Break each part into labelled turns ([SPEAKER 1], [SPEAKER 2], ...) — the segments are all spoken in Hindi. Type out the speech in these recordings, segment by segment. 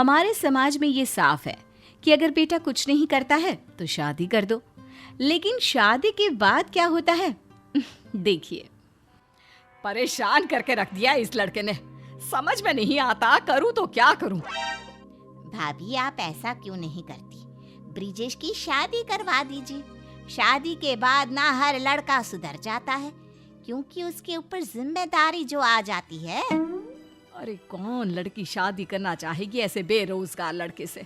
[SPEAKER 1] हमारे समाज में ये साफ है कि अगर बेटा कुछ नहीं करता है तो शादी कर दो, लेकिन शादी के बाद क्या होता है देखिए।
[SPEAKER 2] परेशान करके रख दिया इस लड़के ने, समझ में नहीं आता करूं तो क्या करूं।
[SPEAKER 3] भाभी आप ऐसा क्यों नहीं करती, ब्रिजेश की शादी करवा दीजिए। शादी के बाद ना हर लड़का सुधर जाता है, क्योंकि उसके ऊपर जिम्मेदारी जो आ जाती है।
[SPEAKER 2] अरे कौन लड़की शादी करना चाहेगी ऐसे बेरोजगार लड़के से।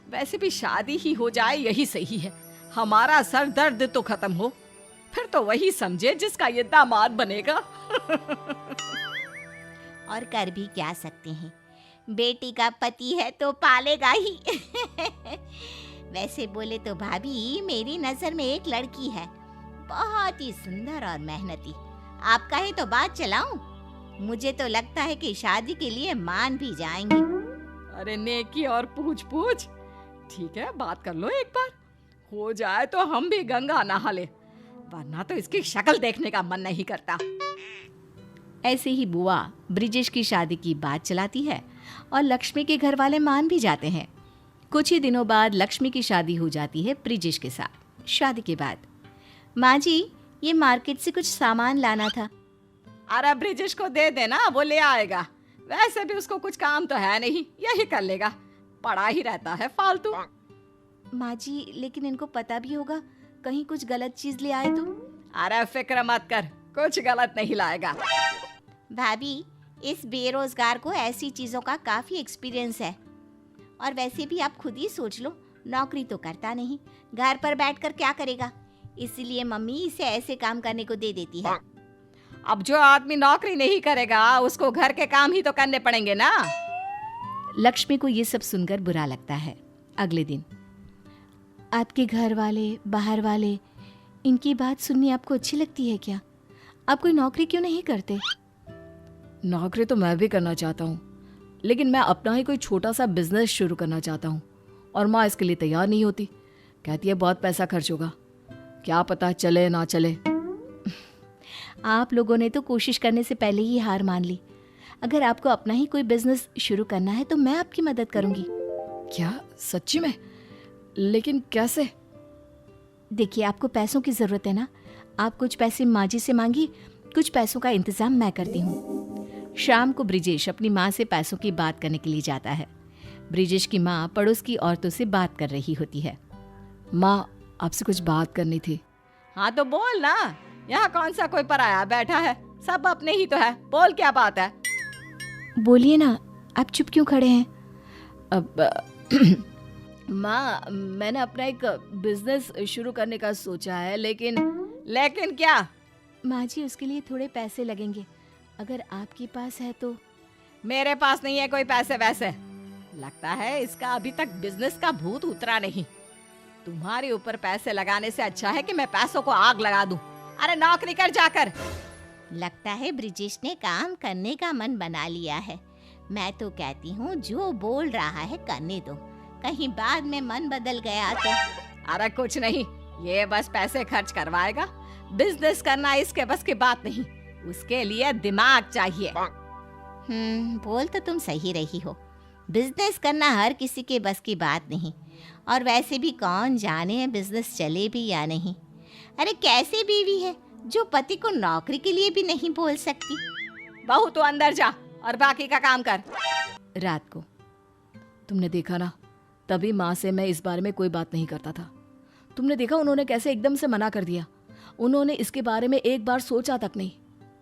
[SPEAKER 2] वैसे भी शादी ही हो जाए यही सही है, हमारा सर दर्द तो खत्म हो, फिर तो वही समझे जिसका ये दामाद बनेगा।
[SPEAKER 3] और कर भी क्या सकते हैं, बेटी का पति है तो पालेगा ही। वैसे बोले तो भाभी मेरी नजर में एक लड़की है, बहुत ही सुंदर और मेहनती। आपका ही तो बात चलाऊं? मुझे तो लगता है कि शादी के लिए मान भी जाएंगे।
[SPEAKER 2] अरे नेकी और पूछ पूछ, ठीक है बात कर लो एक बार, हो जाए तो हम भी गंगा नहा ले, वरना तो इसकी शक्ल देखने का मन नहीं करता।
[SPEAKER 1] ऐसे ही बुआ ब्रिजेश की शादी की बात चलाती है और लक्ष्मी के घर वाले मान भी जाते हैं। कुछ ही दिनों बाद लक्ष्मी की शादी हो जाती है ब्रिजेश के साथ। शादी के बाद, माँ जी ये मार्केट से कुछ सामान लाना था।
[SPEAKER 2] अरे ब्रिजेश को दे देना, वो ले आएगा। वैसे भी उसको कुछ काम तो है नहीं, यही कर लेगा, पड़ा ही रहता है फालतू।
[SPEAKER 1] माँ जी लेकिन इनको पता भी होगा कहीं कुछ गलत चीज ले आए तो।
[SPEAKER 2] अरे फिक्र मत कर, कुछ गलत नहीं लाएगा।
[SPEAKER 3] भाभी इस बेरोजगार को ऐसी चीजों का काफी एक्सपीरियंस है, और वैसे भी आप खुद ही सोच लो, नौकरी तो करता नहीं, घर पर बैठकर क्या करेगा, इसलिए मम्मी इसे ऐसे काम करने को दे देती है।
[SPEAKER 2] अब जो आदमी नौकरी नहीं करेगा उसको घर के काम ही तो करने पड़ेंगे ना।
[SPEAKER 1] लक्ष्मी को ये सब सुनकर बुरा लगता है। अगले दिन, आपके घर वाले बाहर वाले इनकी बात सुननी आपको अच्छी लगती है क्या? आप कोई नौकरी क्यों नहीं करते?
[SPEAKER 2] नौकरी तो मैं भी करना चाहता हूँ, लेकिन मैं अपना ही कोई छोटा सा बिजनेस शुरू करना चाहता हूँ, और माँ इसके लिए तैयार नहीं होती। कहती है बहुत पैसा खर्च होगा, क्या पता चले ना चले।
[SPEAKER 1] आप लोगों ने तो कोशिश करने से पहले ही हार मान ली। अगर आपको अपना ही कोई बिजनेस शुरू करना है तो मैं आपकी मदद करूंगी।
[SPEAKER 2] क्या सच्ची में? लेकिन कैसे?
[SPEAKER 1] देखिए आपको पैसों की जरूरत है ना, आप कुछ पैसे माँ जी से मांगी, कुछ पैसों का इंतजाम मैं करती हूँ। शाम को ब्रिजेश अपनी माँ से पैसों की बात करने के लिए जाता है। ब्रिजेश की माँ पड़ोस की औरतों से बात कर रही होती है।
[SPEAKER 2] माँ आपसे कुछ बात करनी थी। हाँ तो बोल ना, यहाँ कौन सा कोई पराया बैठा है, सब अपने ही तो है, बोल क्या बात है।
[SPEAKER 1] बोलिए ना, आप चुप क्यों खड़े हैं?
[SPEAKER 2] अब माँ मैंने अपना एक बिजनेस शुरू करने का सोचा है, लेकिन क्या?
[SPEAKER 1] माँ जी उसके लिए थोड़े पैसे लगेंगे, अगर आपके पास है तो।
[SPEAKER 2] मेरे पास नहीं है कोई पैसे वैसे, लगता है इसका अभी तक बिजनेस का भूत उतरा नहीं। तुम्हारे ऊपर पैसे लगाने से अच्छा है कि मैं पैसों को आग लगा दूं। अरे नौकरी कर जाकर।
[SPEAKER 3] लगता है ब्रिजेश ने काम करने का मन बना लिया है। मैं तो कहती हूँ जो बोल रहा है करने दो, कहीं बाद में मन बदल गया तो।
[SPEAKER 2] अरे कुछ नहीं, ये बस पैसे खर्च करवाएगा, बिजनेस करना इसके बस की बात नहीं, उसके लिए दिमाग चाहिए।
[SPEAKER 3] बोल तो तुम सही रही हो, बिजनेस करना हर किसी के बस की बात नहीं, और वैसे भी कौन जाने बिजनेस चले भी या नहीं। अरे कैसे बीवी है जो पति को नौकरी के लिए भी नहीं बोल सकती।
[SPEAKER 2] बहू तो अंदर जा और बाकी का काम कर।
[SPEAKER 1] रात को
[SPEAKER 2] तुमने देखा ना, तभी माँ से मैं इस बारे में कोई बात नहीं करता था। तुमने देखा उन्होंने कैसे एकदम से मना कर दिया। उन्होंने इसके बारे में एक बार सोचा तक नहीं,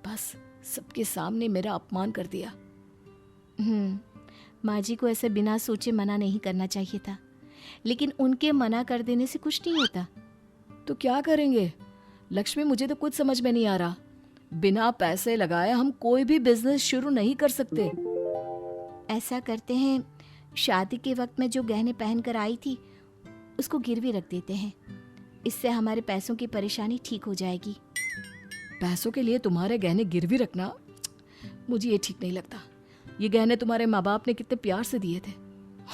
[SPEAKER 2] बस सबके सामने मेरा अपमान कर दिया।
[SPEAKER 1] माँ जी को ऐसे बिना सोचे मना नहीं करना चाहिए था, लेकिन उनके मना कर देने से कुछ नहीं होता।
[SPEAKER 2] तो क्या करेंगे लक्ष्मी, मुझे तो कुछ समझ में नहीं आ रहा। बिना पैसे लगाए हम कोई भी बिजनेस शुरू नहीं कर सकते।
[SPEAKER 1] ऐसा करते हैं, शादी के वक्त में जो गहने पहन कर आई थी उसको गिरवी रख देते हैं, इससे हमारे पैसों की परेशानी ठीक हो जाएगी।
[SPEAKER 2] पैसों के लिए तुम्हारे गहने गिरवी रखना, मुझे ये ठीक नहीं लगता। ये गहने तुम्हारे माँ बाप ने कितने प्यार से दिए थे,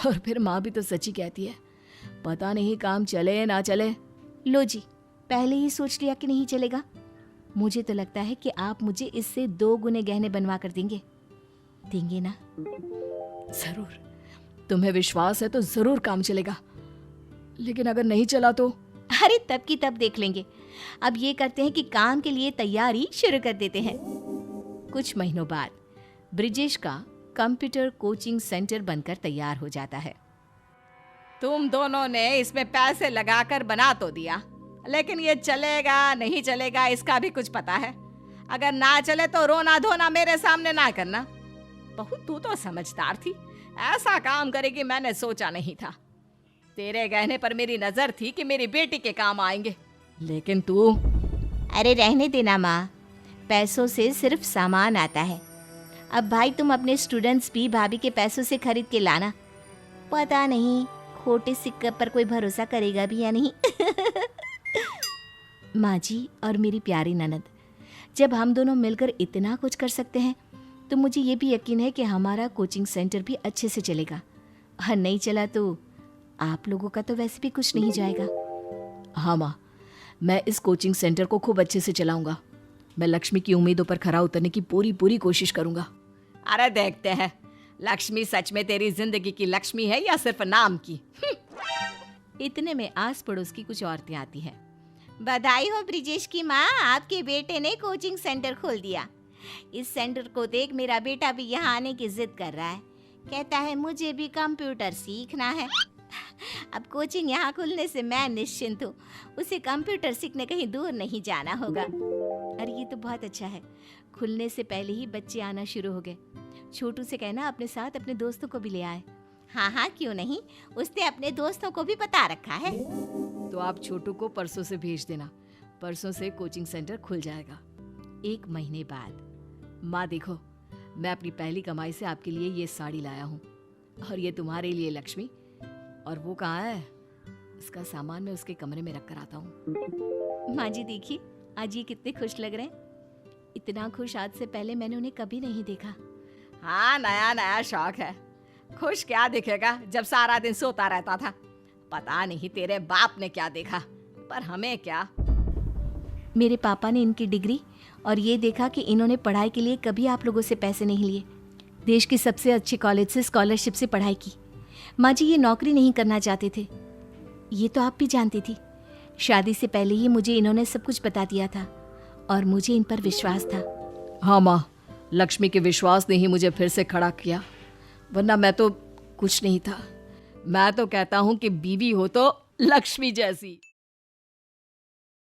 [SPEAKER 2] और फिर माँ भी तो सच्ची कहती है, पता नहीं काम चले ना चले।
[SPEAKER 1] लो जी, पहले ही सोच लिया कि नहीं चलेगा। मुझे तो लगता है कि आप मुझे इससे 2 गुने गहने बनवा कर देंगे ना?
[SPEAKER 2] जरूर, तुम्हें विश्वास है तो जरूर काम चलेगा, लेकिन अगर नहीं चला तो?
[SPEAKER 1] अरे तब की तब देख लेंगे। अब ये करते हैं कि काम के लिए तैयारी शुरू कर देते हैं। कुछ महीनों बाद ब्रिजेश का कंप्यूटर कोचिंग सेंटर बनकर तैयार हो जाता है।
[SPEAKER 2] तुम दोनों ने इसमें पैसे लगाकर बना तो दिया, लेकिन ये चलेगा नहीं चलेगा इसका भी कुछ पता है। अगर ना चले तो रोना धोना मेरे सामने ना करना। बहू तू तो समझदार थी, ऐसा काम करेगी मैंने सोचा नहीं था। तेरे गहने पर मेरी नजर थी कि मेरी बेटी के काम आएंगे, लेकिन तू।
[SPEAKER 3] अरे रहने देना माँ, पैसों से सिर्फ सामान आता है। अब भाई तुम अपने स्टूडेंट्स भी भाभी के पैसों से खरीद के लाना। पता नहीं खोटे सिक्के पर कोई भरोसा करेगा भी या नहीं।
[SPEAKER 1] माँ जी और मेरी प्यारी ननद, जब हम दोनों मिलकर इतना कुछ कर सकते हैं तो मुझे ये भी यकीन है कि हमारा कोचिंग सेंटर भी अच्छे से चलेगा। और नहीं चला तो आप लोगों का तो वैसे भी कुछ नहीं जाएगा।
[SPEAKER 2] हाँ माँ, मैं इस कोचिंग सेंटर को खूब अच्छे से चलाऊंगा। मैं लक्ष्मी की उम्मीदों पर खरा उतरने की पूरी कोशिश करूंगा। अरे देखते हैं लक्ष्मी सच में तेरी जिंदगी की लक्ष्मी है या सिर्फ नाम की।
[SPEAKER 1] इतने में आस पड़ोस की कुछ औरतें आती हैं।
[SPEAKER 3] बधाई हो ब्रिजेश की माँ, आपके बेटे ने कोचिंग सेंटर खोल दिया। इस सेंटर को देख मेरा बेटा भी यहाँ आने की जिद कर रहा है। कहता है मुझे भी कंप्यूटर सीखना है। अब कोचिंग यहाँ खुलने से मैं निश्चिंत हूँ, उसे कंप्यूटर सीखने कहीं दूर नहीं जाना होगा।
[SPEAKER 1] अरे ये तो बहुत अच्छा है। खुलने से पहले ही बच्चे आना शुरू हो गए। छोटू से कहना अपने साथ अपने दोस्तों को भी ले आए।
[SPEAKER 3] हाँ हाँ क्यों नहीं, उसने अपने दोस्तों को भी बता रखा है।
[SPEAKER 2] तो आप छोटू को परसों से भेज देना, परसों से कोचिंग सेंटर खुल जाएगा।
[SPEAKER 1] 1 महीने बाद।
[SPEAKER 2] माँ देखो, मैं अपनी पहली कमाई से आपके लिए ये साड़ी लाया हूँ, और ये तुम्हारे लिए लक्ष्मी। और वो कहाँ है? इसका सामान मैं उसके कमरे में रख कर आता हूँ।
[SPEAKER 1] माँ जी देखिए, आज ये कितने खुश लग रहे हैं। इतना खुश आज से पहले मैंने उन्हें कभी नहीं देखा।
[SPEAKER 2] हाँ, नया नया शौक है। खुश क्या दिखेगा जब सारा दिन सोता रहता था। पता नहीं तेरे बाप ने क्या देखा, पर हमें क्या।
[SPEAKER 1] मेरे पापा ने इनकी डिग्री और ये देखा कि इन्होंने पढ़ाई के लिए कभी आप लोगों से पैसे नहीं लिए। देश के सबसे अच्छे कॉलेज से स्कॉलरशिप से पढ़ाई की। माँ जी ये नौकरी नहीं करना चाहते थे, ये तो आप भी जानती थी। शादी से पहले ही मुझे इन्होंने सब कुछ बता दिया था और मुझे इन पर विश्वास था।
[SPEAKER 2] हाँ माँ, लक्ष्मी के विश्वास ने ही मुझे फिर से खड़ा किया, वरना मैं तो कुछ नहीं था। मैं तो कहता हूँ कि बीवी हो तो लक्ष्मी जैसी।